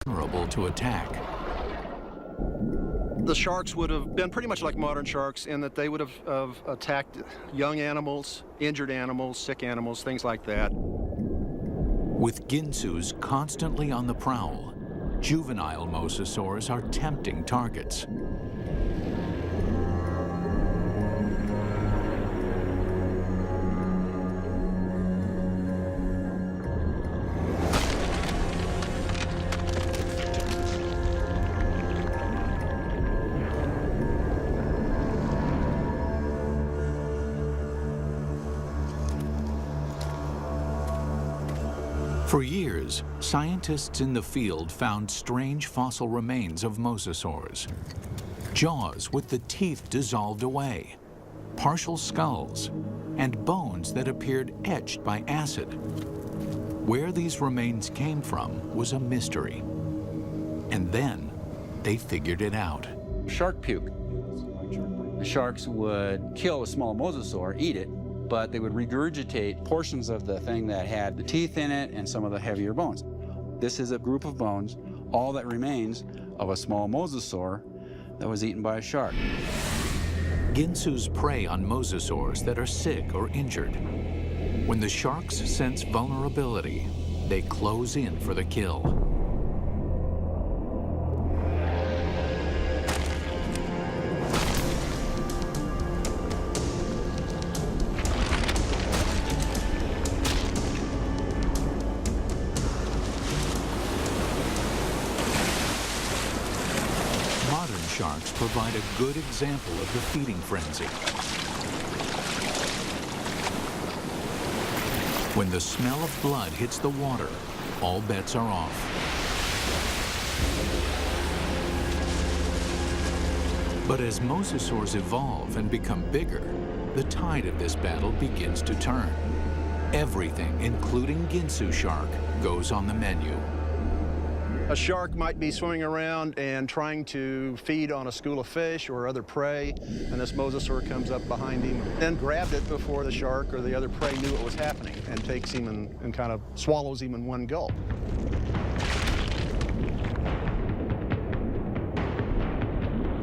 vulnerable to attack. The sharks would have been pretty much like modern sharks in that they would have attacked young animals, injured animals, sick animals, things like that. With ginsus constantly on the prowl, juvenile mosasaurs are tempting targets. For years, scientists in the field found strange fossil remains of mosasaurs. Jaws with the teeth dissolved away, partial skulls, and bones that appeared etched by acid. Where these remains came from was a mystery. And then they figured it out. Shark puke. The sharks would kill a small mosasaur, eat it, but they would regurgitate portions of the thing that had the teeth in it and some of the heavier bones. This is a group of bones, all that remains of a small mosasaur that was eaten by a shark. Ginsus prey on mosasaurs that are sick or injured. When the sharks sense vulnerability, they close in for the kill. Sharks provide a good example of the feeding frenzy. When the smell of blood hits the water, all bets are off. But as mosasaurs evolve and become bigger, the tide of this battle begins to turn. Everything, including ginsu shark, goes on the menu. A shark might be swimming around and trying to feed on a school of fish or other prey, and this mosasaur comes up behind him, then grabbed it before the shark or the other prey knew what was happening, and takes him and kind of swallows him in one gulp.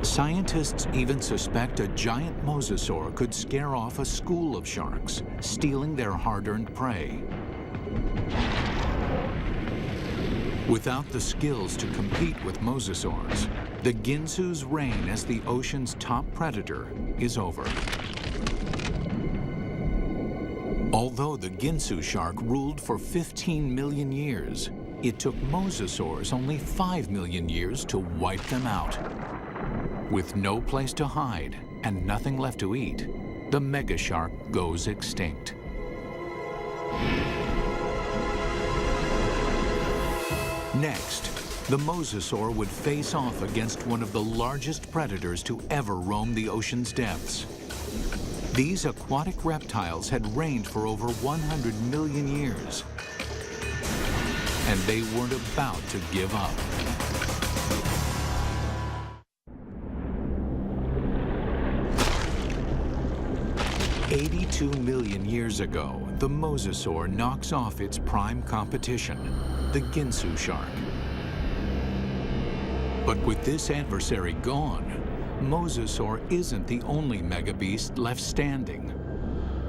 Scientists even suspect a giant mosasaur could scare off a school of sharks, stealing their hard-earned prey. Without the skills to compete with mosasaurs, the ginsu's reign as the ocean's top predator is over. Although the ginsu shark ruled for 15 million years, it took mosasaurs only 5 million years to wipe them out. With no place to hide and nothing left to eat, the megashark goes extinct. Next, the mosasaur would face off against one of the largest predators to ever roam the ocean's depths. These aquatic reptiles had reigned for over 100 million years, and they weren't about to give up. "82 million years ago, the mosasaur knocks off its prime competition, the ginsu shark. But with this adversary gone, mosasaur isn't the only megabeast left standing.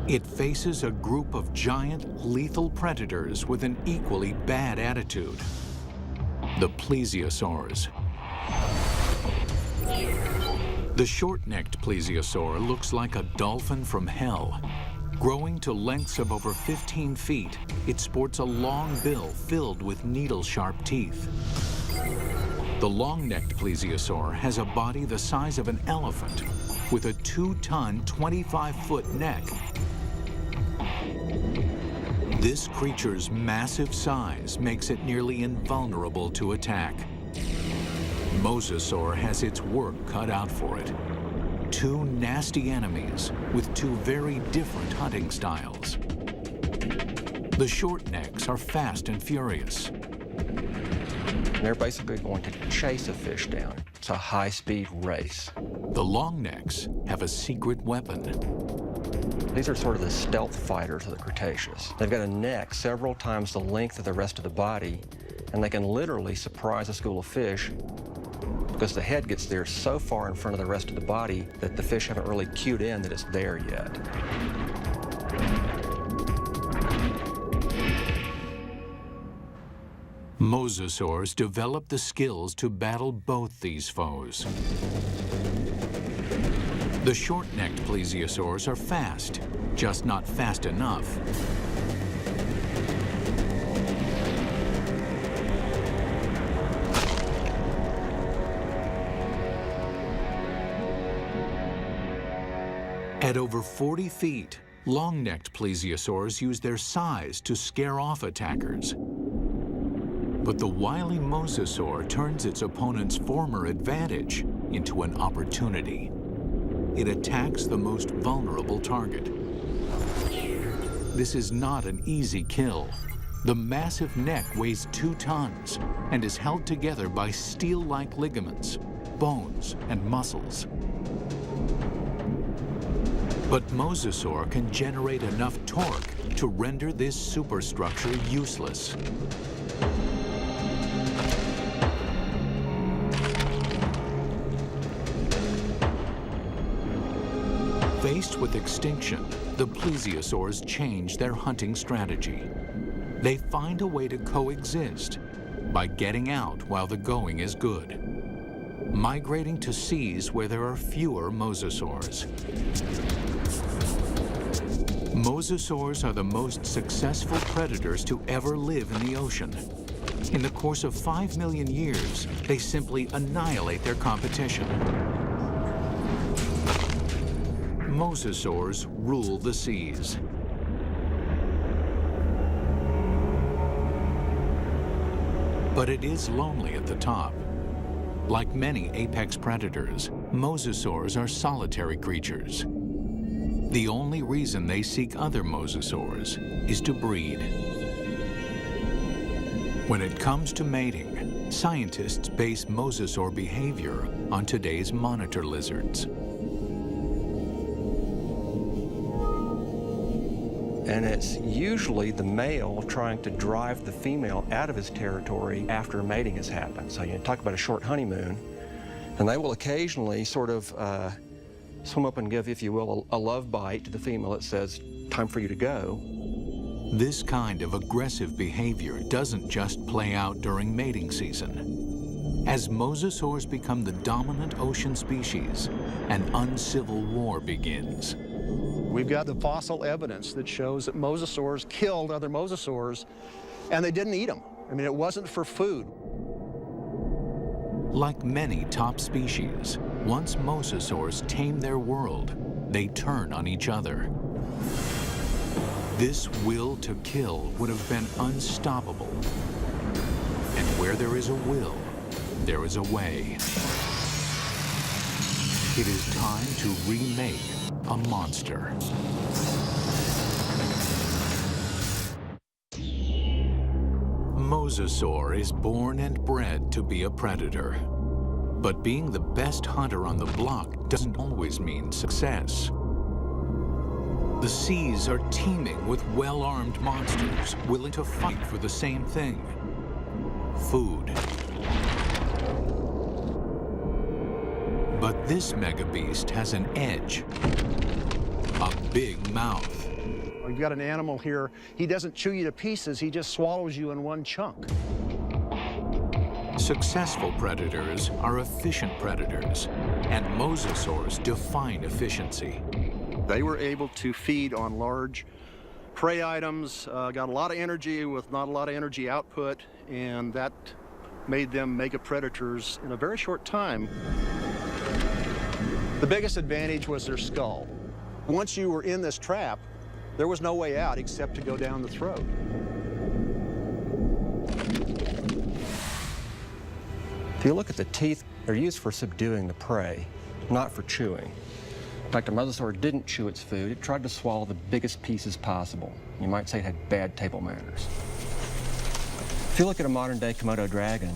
It faces a group of giant, lethal predators with an equally bad attitude: the plesiosaurs. The short-necked plesiosaur looks like a dolphin from hell. Growing to lengths of over 15 feet, it sports a long bill filled with needle-sharp teeth. The long-necked plesiosaur has a body the size of an elephant with a 2-ton, 25-foot neck. This creature's massive size makes it nearly invulnerable to attack. Mosasaur has its work cut out for it. Two nasty enemies with two very different hunting styles. The short necks are fast and furious. They're basically going to chase a fish down. It's a high-speed race. The long necks have a secret weapon. These are sort of the stealth fighters of the Cretaceous. They've got a neck several times the length of the rest of the body, and they can literally surprise a school of fish because the head gets there so far in front of the rest of the body that the fish haven't really cued in that it's there yet. Mosasaurs developed the skills to battle both these foes. The short-necked plesiosaurs are fast, just not fast enough. At over 40 feet, long-necked plesiosaurs use their size to scare off attackers. But the wily mosasaur turns its opponent's former advantage into an opportunity. It attacks the most vulnerable target. This is not an easy kill. The massive neck weighs 2 tons and is held together by steel-like ligaments, bones, and muscles. But mosasaur can generate enough torque to render this superstructure useless. Faced with extinction, the plesiosaurs change their hunting strategy. They find a way to coexist by getting out while the going is good, migrating to seas where there are fewer mosasaurs. Mosasaurs are the most successful predators to ever live in the ocean. In the course of 5 million years, they simply annihilate their competition. Mosasaurs rule the seas. But it is lonely at the top. Like many apex predators, mosasaurs are solitary creatures. The only reason they seek other mosasaurs is to breed. When it comes to mating, scientists base mosasaur behavior on today's monitor lizards. And it's usually the male trying to drive the female out of his territory after mating has happened. So you talk about a short honeymoon, and they will occasionally sort of swim up and give, if you will, a love bite to the female that says, time for you to go. This kind of aggressive behavior doesn't just play out during mating season. As mosasaurs become the dominant ocean species, an uncivil war begins. We've got the fossil evidence that shows that mosasaurs killed other mosasaurs, and they didn't eat them. I mean, it wasn't for food. Like many top species, once mosasaurs tame their world, they turn on each other. This will to kill would have been unstoppable. And where there is a will, there is a way. It is time to remake a monster. Mosasaur is born and bred to be a predator. But being the best hunter on the block doesn't always mean success. The seas are teeming with well-armed monsters willing to fight for the same thing: food. But this megabeast has an edge: a big mouth. We've got an animal here, he doesn't chew you to pieces, he just swallows you in one chunk. Successful predators are efficient predators, and mosasaurs define efficiency. They were able to feed on large prey items, got a lot of energy with not a lot of energy output, and that made them mega predators in a very short time. The biggest advantage was their skull. Once you were in this trap, there was no way out except to go down the throat. If you look at the teeth, they're used for subduing the prey, not for chewing. In fact, a mosasaur didn't chew its food. It tried to swallow the biggest pieces possible. You might say it had bad table manners. If you look at a modern-day Komodo dragon,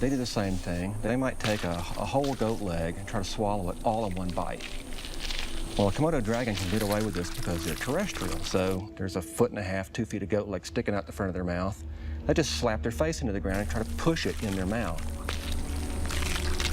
they do the same thing. They might take a whole goat leg and try to swallow it all in one bite. Well, a Komodo dragon can get away with this because they're terrestrial. So there's 1.5 feet, 2 feet of goat leg sticking out the front of their mouth. they just slap their face into the ground and try to push it in their mouth.